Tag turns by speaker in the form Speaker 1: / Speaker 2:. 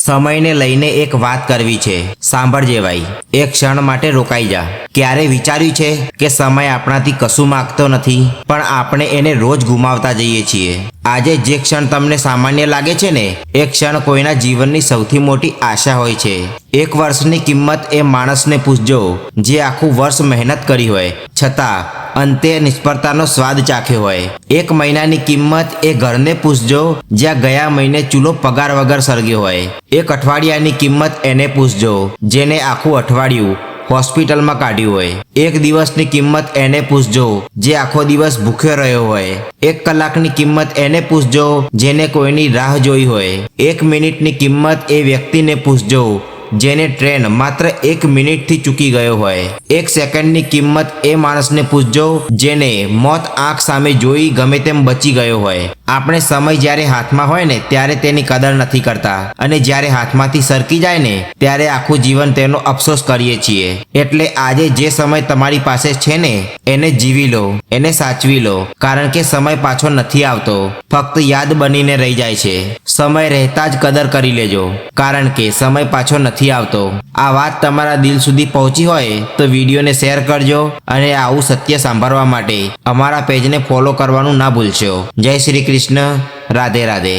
Speaker 1: સમયને લઈને એક વાત કરવી છે, સાંભળજે ભાઈ. એક ક્ષણ માટે રોકાઈ જા. ક્યારે વિચાર્યું છે કે સમય આપણાથી કશું માંગતો નથી, પણ આપણે એને રોજ ગુમાવતા જઈએ છીએ. આજે જે ક્ષણ તમને સામાન્ય લાગે છે ને, એ ક્ષણ કોઈના જીવનની સૌથી મોટી આશા હોય છે. એક વર્ષની કિંમત એ માણસને પૂછજો જે આખું વર્ષ મહેનત કરી હોય છતાં અંતે નિષ્ફળતાનો સ્વાદ ચાખ્યો હોય. એક મહિનાની કિંમત એ ઘરને પૂછજો જ્યાં ગયા મહિને ચૂલો પગાર વગર સળગ્યો હોય. એક અઠવાડિયાની કિંમત એને પૂછજો જેને આખું અઠવાડિયું હોસ્પિટલમાં કાઢ્યું હોય. એક દિવસની કિંમત એને પૂછજો જે આખો દિવસ ભૂખ્યો રહ્યો હોય. એક કલાકની કિંમત એને પૂછજો જેને કોઈની રાહ જોઈ હોય. એક મિનિટની કિંમત એ વ્યક્તિને પૂછજો જેને ટ્રેન માત્ર 1 મિનિટથી ચૂકી ગયો હોય. એક સેકન્ડની કિંમત એ માણસને પૂછજો જેને મોત આંખ સામે જોઈ ગમે તેમ બચી ગયો હોય. આપણે સમય જ્યારે હાથમાં હોય ને ત્યારે તેની કદર નથી કરતા, અને જ્યારે હાથમાંથી સરકી જાય ને ત્યારે આખું જીવન તેનો અફસોસ કરીએ છીએ. એટલે આજે જે સમય તમારી પાસે છે ને એને જીવી લો, એને સાચવી લો, કારણ કે સમય પાછો નથી આવતો, ફક્ત યાદ બનીને રહી જાય છે. સમય રહેતા જ કદર કરી લેજો, કારણ કે સમય પાછો નથી આવતો. આ વાત તમારા દિલ સુધી પહોંચી હોય તો વિડીયોને શેર કરજો, અને આવું સત્ય સાંભળવા માટે અમારા પેજને ફોલો કરવાનું ના ભૂલશો. જય શ્રી કૃષ્ણ. રાધે રાધે.